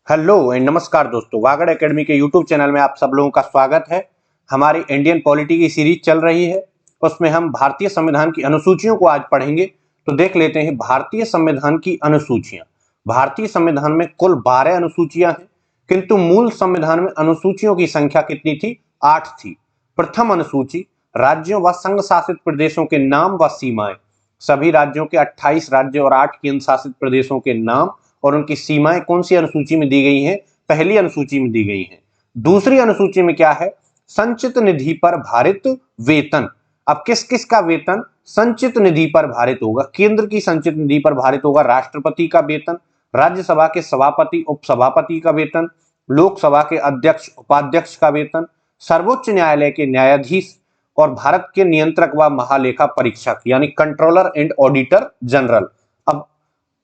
Hello and नमस्कार दोस्तों, Vagad academy के यूट्यूब चैनल में आप सब लोगों का स्वागत है। हमारी इंडियन पॉलिटी की सीरीज चल रही है, उसमें हम भारतीय संविधान की अनुसूचियों को आज पढ़ेंगे। तो देख लेते हैं भारतीय संविधान की अनुसूचियां। भारतीय संविधान में कुल 12 अनुसूचियां हैं, किंतु मूल संविधान में अनुसूचियों की संख्या कितनी थी? 8 थी। प्रथम अनुसूची राज्यों व संघ शासित प्रदेशों के नाम व सीमाएं। सभी राज्यों के 28 राज्य और 8 केंद्र शासित प्रदेशों के नाम और उनकी सीमाएं कौन सी अनुसूची में दी गई हैं? पहली अनुसूची में दी गई हैं। दूसरी अनुसूची में क्या है? संचित निधि पर भारित वेतन। अब किस किस का वेतन संचित निधि पर भारित होगा? केंद्र की संचित निधि पर भारित होगा राष्ट्रपति का वेतन, राज्यसभा के सभापति उपसभापति का वेतन, लोकसभा के अध्यक्ष उपाध्यक्ष का वेतन, सर्वोच्च न्यायालय के न्यायाधीश और भारत के नियंत्रक व महालेखा परीक्षक यानी कंट्रोलर एंड ऑडिटर जनरल। अब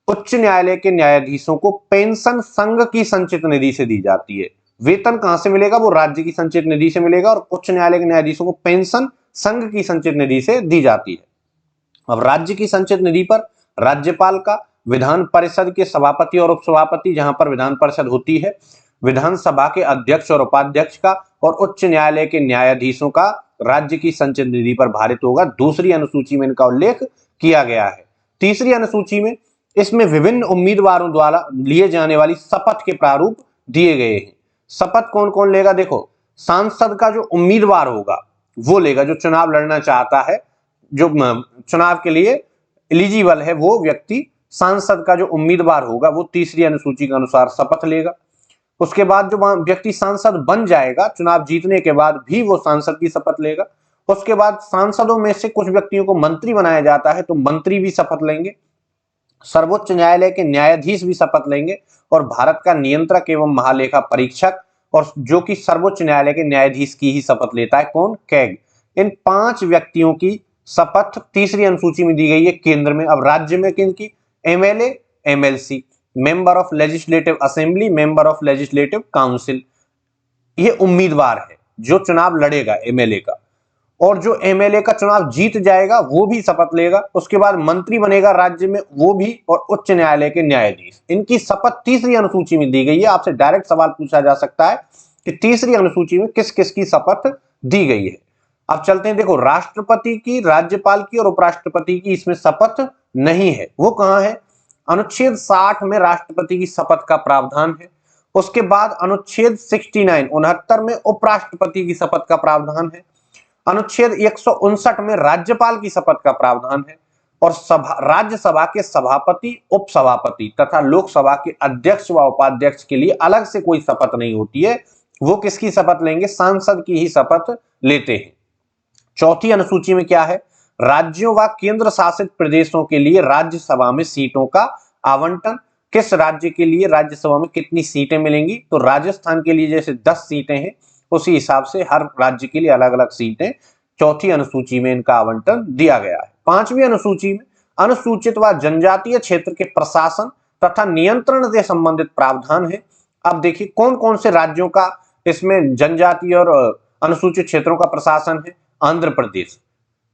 उच्च न्यायालय के न्यायाधीशों को पेंशन संघ की संचित निधि से दी जाती है। वेतन कहां से मिलेगा? वो राज्य की संचित निधि से मिलेगा, और उच्च न्यायालय के न्यायाधीशों को पेंशन संघ की संचित निधि से दी जाती है। अब राज्य की संचित निधि पर राज्यपाल का, विधान परिषद के सभापति और उपसभापति जहां पर विधान परिषद होती है, विधानसभा के अध्यक्ष और उपाध्यक्ष का, और उच्च न्यायालय के न्यायाधीशों का राज्य की संचित निधि पर भारित होगा। दूसरी अनुसूची में इनका उल्लेख किया गया है। तीसरी अनुसूची में इसमें विभिन्न उम्मीदवारों द्वारा लिए जाने वाली शपथ के प्रारूप दिए गए हैं। शपथ कौन कौन लेगा? देखो, सांसद का जो उम्मीदवार होगा वो लेगा, जो चुनाव लड़ना चाहता है, जो चुनाव के लिए एलिजिबल है वो व्यक्ति, सांसद का जो उम्मीदवार होगा वो तीसरी अनुसूची के अनुसार शपथ लेगा। उसके बाद जो व्यक्ति सांसद बन जाएगा, चुनाव जीतने के बाद भी वो सांसद की शपथ लेगा। उसके बाद सांसदों में से कुछ व्यक्तियों को मंत्री बनाया जाता है, तो मंत्री भी शपथ लेंगे। सर्वोच्च न्यायालय के न्यायाधीश भी शपथ लेंगे, और भारत का नियंत्रक एवं महालेखा परीक्षक, और जो कि सर्वोच्च न्यायालय के न्यायाधीश की ही शपथ लेता है, कौन? कैग। इन 5 व्यक्तियों की शपथ तीसरी अनुसूची में दी गई है केंद्र में। अब राज्य में किनकी? MLA, MLC, member of legislative assembly, member of legislative council. ये उम्मीदवार है जो चुनाव लड़ेगा एमएलए का, और जो एमएलए का चुनाव जीत जाएगा वो भी शपथ लेगा। उसके बाद मंत्री बनेगा राज्य में वो भी, और उच्च न्यायालय के न्यायाधीश। इनकी शपथ तीसरी अनुसूची में दी गई है। आपसे डायरेक्ट सवाल पूछा जा सकता है कि तीसरी अनुसूची में किस किस की शपथ दी गई है। अब चलते हैं, देखो, राष्ट्रपति की, राज्यपाल की और उपराष्ट्रपति की इसमें शपथ नहीं है। वो कहां है? अनुच्छेद 60 में राष्ट्रपति की शपथ का प्रावधान है। उसके बाद अनुच्छेद 69 में उपराष्ट्रपति की शपथ का प्रावधान है। अनुच्छेद 159 में राज्यपाल की शपथ का प्रावधान है, और राज्यसभा के सभापति, उपसभापति तथा लोकसभा के अध्यक्ष व उपाध्यक्ष के लिए अलग से कोई शपथ नहीं होती है। वो किसकी शपथ लेंगे? सांसद की ही शपथ लेते हैं। चौथी अनुसूची में क्या है? राज्यों व केंद्र शासित प्रदेशों के लिए राज्यसभा में सीटों का आवंटन। किस राज्य के लिए राज्यसभा में कितनी सीटें मिलेंगी? तो राजस्थान के लिए जैसे 10 सीटें हैं, उसी हिसाब से हर राज्य के लिए अलग अलग सीटें चौथी अनुसूची में इनका आवंटन दिया गया है। पांचवी अनुसूची में अनुसूचित व जनजातीय क्षेत्र के प्रशासन तथा नियंत्रण से संबंधित प्रावधान है। अब देखिए कौन कौन से राज्यों का इसमें जनजातीय और अनुसूचित क्षेत्रों का प्रशासन है। आंध्र प्रदेश,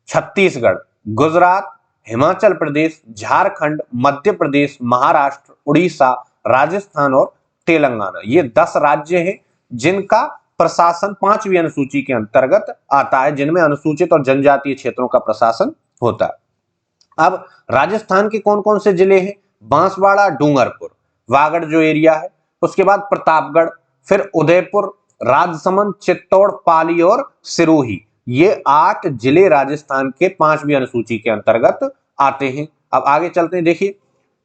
छत्तीसगढ़, गुजरात, हिमाचल प्रदेश, झारखंड, मध्य प्रदेश, महाराष्ट्र, उड़ीसा, राजस्थान और तेलंगाना। ये 10 राज्य हैं जिनका प्रशासन 5वीं अनुसूची के अंतर्गत आता है, जिनमें अनुसूचित और जनजातीय क्षेत्रों का प्रशासन होता है। अब राजस्थान के कौन कौन से जिले हैं? बांसवाड़ा, डूंगरपुर, वागड़ जो एरिया है, उसके बाद प्रतापगढ़, फिर उदयपुर, राजसमंद, चित्तौड़, पाली और सिरोही। ये 8 जिले राजस्थान के 5वीं अनुसूची के अंतर्गत आते हैं। अब आगे चलते हैं, देखिए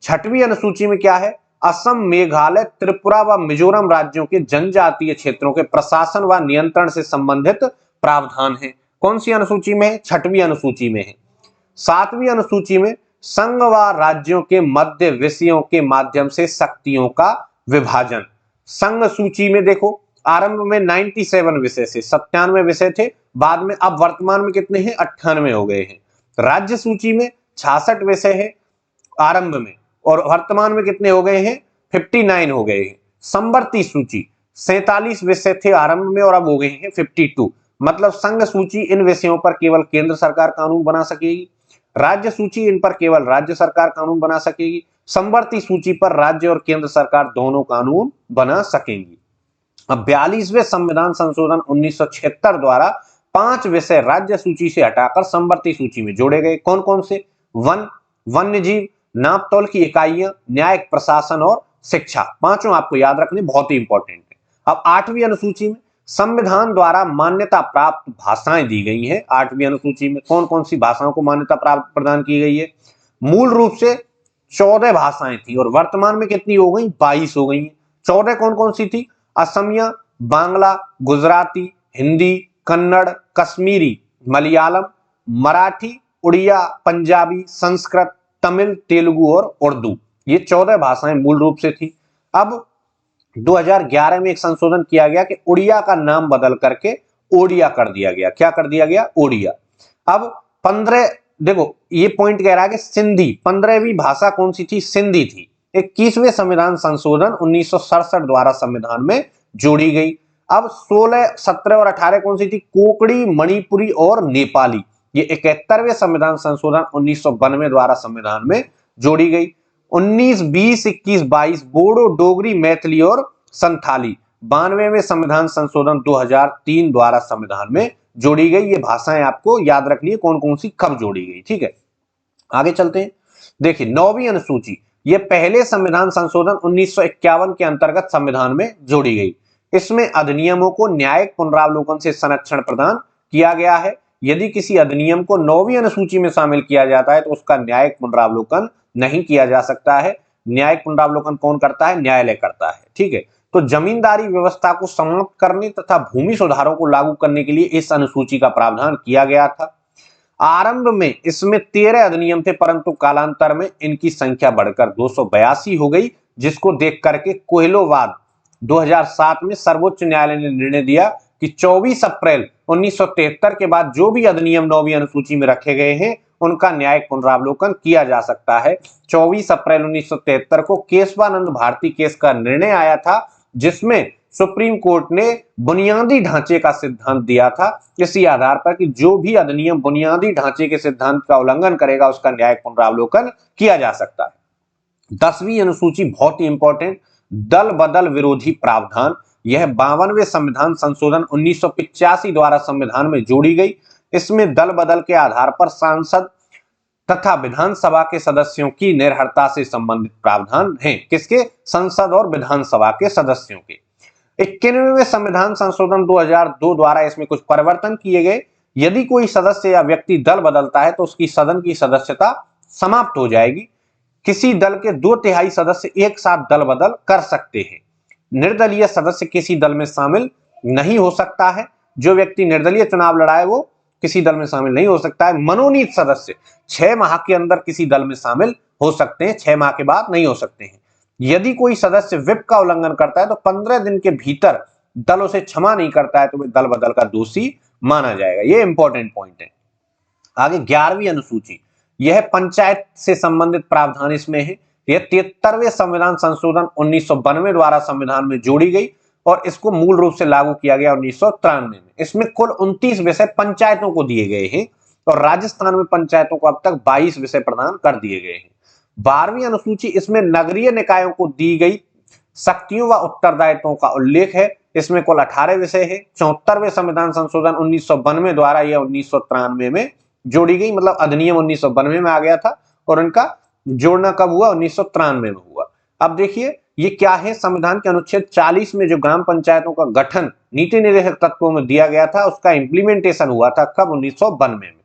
6वीं अनुसूची में क्या है? असम, मेघालय, त्रिपुरा व मिजोरम राज्यों के जनजातीय क्षेत्रों के प्रशासन व नियंत्रण से संबंधित प्रावधान है। कौन सी अनुसूची में है? 6वीं अनुसूची में है। 7वीं अनुसूची में संघ व राज्यों के मध्य विषयों के माध्यम से शक्तियों का विभाजन। संघ सूची में देखो, आरंभ में 97 विषय से 97 विषय थे, बाद में अब वर्तमान में कितने हैं? 98 हो गए हैं। राज्य सूची में 66 विषय है आरंभ में, और वर्तमान में कितने हो गए हैं? 59 हो गए हैं। संवर्ती सूची 47 विषय थे आरंभ में, और अब हो गए हैं 52। मतलब संघ सूची इन विषयों पर केवल केंद्र सरकार कानून बना सकेगी, राज्य सूची इन पर केवल राज्य सरकार कानून बना सकेगी, समवर्ती सूची पर राज्य और केंद्र सरकार दोनों कानून बना सकेंगी। अब 42वें संविधान संशोधन 1976 द्वारा 5 विषय राज्य सूची से हटाकर समवर्ती सूची में जोड़े गए। कौन कौन से? वन, वन्यजीव, नापतोल की इकाइयां, न्यायिक प्रशासन और शिक्षा। पांचों आपको याद रखने बहुत ही इंपॉर्टेंट है। अब 8वीं अनुसूची में संविधान द्वारा मान्यता प्राप्त भाषाएं दी गई हैं। 8वीं अनुसूची में कौन कौन सी भाषाओं को मान्यता प्राप्त प्रदान की गई है? मूल रूप से 14 भाषाएं थी और वर्तमान में कितनी हो गई? 22 हो गई। 14 कौन कौन सी थी? असमिया, बांग्ला, गुजराती, हिंदी, कन्नड़, कश्मीरी, मलयालम, मराठी, उड़िया, पंजाबी, संस्कृत, तमिल, तेलुगु और उर्दू। ये 14 भाषाएं मूल रूप से थी। अब 2011 में एक संशोधन किया गया कि उड़िया का नाम बदल करके ओडिया कर दिया गया। क्या कर दिया गया? ओडिया। अब 15, देखो ये पॉइंट कह रहा है कि सिंधी, 15वीं भाषा कौन सी थी? सिंधी थी। 21वें संविधान संशोधन 1967 द्वारा संविधान में जोड़ी गई। अब 16, 17 और 18 कौन सी थी? कोंकणी, मणिपुरी और नेपाली। ये 71वें संविधान संशोधन 1992 द्वारा संविधान में जोड़ी गई। 19, 20, 21, 22 बोडो, डोगरी, मैथिली और संथाली 92वें संविधान संशोधन 2003 द्वारा संविधान में जोड़ी गई। ये भाषाएं आपको याद रखनी है कौन कौन सी कब जोड़ी गई। ठीक है, आगे चलते हैं। देखिए 9वीं अनुसूची, ये पहले संविधान संशोधन 1951 के अंतर्गत संविधान में जोड़ी गई। इसमें अधिनियमों को न्यायिक पुनरावलोकन से संरक्षण प्रदान किया गया है। यदि किसी अधिनियम को 9वीं अनुसूची में शामिल किया जाता है तो उसका न्यायिक पुनरावलोकन नहीं किया जा सकता है। न्यायिक पुनरावलोकन कौन करता है? न्यायालय करता है। ठीक है, तो जमींदारी व्यवस्था को समाप्त करने तथा भूमि सुधारों को लागू करने के लिए इस अनुसूची का प्रावधान किया गया था। आरंभ में इसमें 13 अधिनियम थे, परंतु कालांतर में इनकी संख्या बढ़कर 282 हो गई, जिसको देख करके कोहलोवाद 2007 में सर्वोच्च न्यायालय ने निर्णय दिया कि 24 अप्रैल 1973 के बाद जो भी अधिनियम 9वीं अनुसूची में रखे गए हैं उनका न्यायिक पुनरावलोकन किया जा सकता है। 24 अप्रैल 1973 को केशवानंद भारती केस का निर्णय आया था, जिसमें सुप्रीम कोर्ट ने बुनियादी ढांचे का सिद्धांत दिया था। इसी आधार पर कि जो भी अधिनियम बुनियादी ढांचे के सिद्धांत का उल्लंघन करेगा उसका न्यायिक पुनरावलोकन किया जा सकता है। 10वीं अनुसूची बहुत ही इंपॉर्टेंट, दल बदल विरोधी प्रावधान। यह 52वें संविधान संशोधन 1985 द्वारा संविधान में जोड़ी गई। इसमें दल बदल के आधार पर सांसद तथा विधानसभा के सदस्यों की निर्हरता से संबंधित प्रावधान हैं। किसके? संसद और विधानसभा के सदस्यों के। 91वें संविधान संशोधन 2002 द्वारा इसमें कुछ परिवर्तन किए गए। यदि कोई सदस्य या व्यक्ति दल बदलता है तो उसकी सदन की सदस्यता समाप्त हो जाएगी। किसी दल के 2/3 सदस्य एक साथ दल बदल कर सकते हैं। निर्दलीय सदस्य किसी दल में शामिल नहीं हो सकता है। जो व्यक्ति निर्दलीय चुनाव लड़ाए वो किसी दल में शामिल नहीं हो सकता है। मनोनीत सदस्य 6 माह के अंदर किसी दल में शामिल हो सकते हैं, 6 माह के बाद नहीं हो सकते हैं। यदि कोई सदस्य व्हिप का उल्लंघन करता है तो 15 दिन के भीतर दल उसे क्षमा नहीं करता है तो वह दल बदल का दोषी माना जाएगा। ये इंपॉर्टेंट पॉइंट है। आगे 11वीं अनुसूची, यह पंचायत से संबंधित प्रावधान इसमें है। यह 73वें संविधान संशोधन 1992 द्वारा संविधान में जोड़ी गई और इसको मूल रूप से लागू किया गया 1993 में। इसमें कुल 29 विषय पंचायतों को दिए गए हैं और राजस्थान में पंचायतों को अब तक 22 विषय प्रदान कर दिए गए हैं। 12वीं अनुसूची, इसमें नगरीय निकायों को दी गई शक्तियों व उत्तरदायित्वों का उल्लेख है। इसमें कुल 18 विषय है। 74वें संविधान संशोधन 1992 द्वारा यह 1993 में जोड़ी गई, मतलब अधिनियम 1992 में आ गया था और इनका जोड़ना कब हुआ? 1993 में हुआ। अब देखिए ये क्या है, संविधान के अनुच्छेद 40 में जो ग्राम पंचायतों का गठन नीति निर्देशक तत्वों में दिया गया था उसका इंप्लीमेंटेशन हुआ था कब? 1992 में।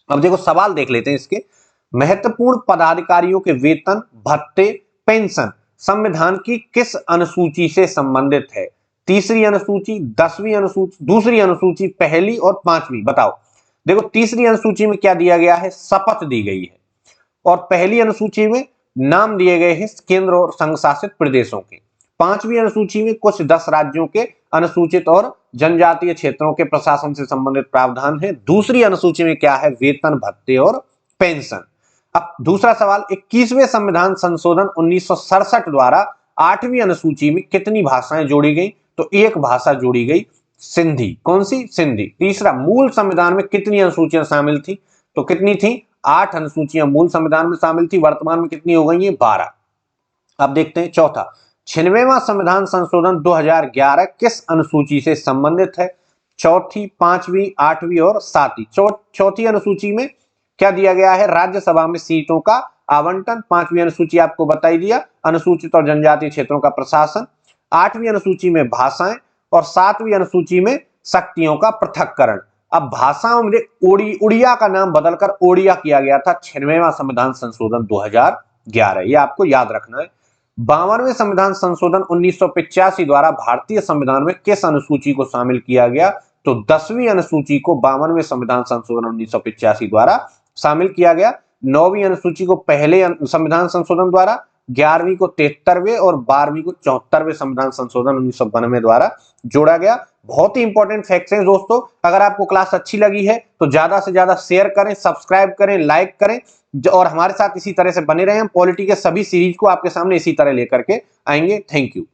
अब देखो सवाल देख लेते हैं इसके। महत्वपूर्ण पदाधिकारियों के वेतन, भत्ते, पेंशन संविधान की किस अनुसूची से संबंधित है? तीसरी अनुसूची, 10वीं अनुसूची, दूसरी अनुसूची, पहली और 5वीं? बताओ। देखो तीसरी अनुसूची में क्या दिया गया है? शपथ दी गई है। और पहली अनुसूची में नाम दिए गए हैं केंद्र और संघ शासित प्रदेशों के। 5वीं अनुसूची में कुछ 10 राज्यों के अनुसूचित और जनजातीय क्षेत्रों के प्रशासन से संबंधित प्रावधान है। दूसरी अनुसूची में क्या है? वेतन, भत्ते और पेंशन। अब दूसरा सवाल, 21वें संविधान संशोधन 1967 द्वारा 8वीं अनुसूची में कितनी भाषाएं जोड़ी गई? तो एक भाषा जोड़ी गई, सिंधी। कौन सी? सिंधी। तीसरा, मूल संविधान में कितनी अनुसूचियां शामिल थी? तो कितनी थी? 8 अनुसूचियां मूल संविधान में शामिल थी, वर्तमान में कितनी हो गई है? 12। अब देखते हैं चौथा, 96वां संविधान संशोधन 2011 किस अनुसूची से संबंधित है? चौथी, पांचवी, आठवीं और सातवीं। चौथी अनुसूची में क्या दिया गया है? राज्यसभा में सीटों का आवंटन। पांचवी अनुसूची आपको बता ही दिया, अनुसूचित और जनजातीय क्षेत्रों का प्रशासन। आठवीं अनुसूची में भाषाएं और सातवीं अनुसूची में शक्तियों का पृथक्करण। अब भाषाओं में उड़िया का नाम बदलकर ओडिया किया गया था 96वां संविधान संशोधन 2011, ये आपको याद रखना है। 52वें संविधान संशोधन 1985 द्वारा भारतीय संविधान में किस अनुसूची को शामिल किया गया? तो 10वीं अनुसूची को 52वें संविधान संशोधन 1985 द्वारा शामिल किया गया। 9वीं अनुसूची को पहले संविधान संशोधन द्वारा, 11वीं को 73वें और 12वीं को 74वें संविधान संशोधन 1992 द्वारा जोड़ा गया। बहुत ही इंपॉर्टेंट फैक्ट्स हैं दोस्तों। अगर आपको क्लास अच्छी लगी है तो ज्यादा से ज्यादा शेयर करें, सब्सक्राइब करें, लाइक करें और हमारे साथ इसी तरह से बने रहें। हम पॉलिटी के सभी सीरीज को आपके सामने इसी तरह लेकर के आएंगे। Thank you.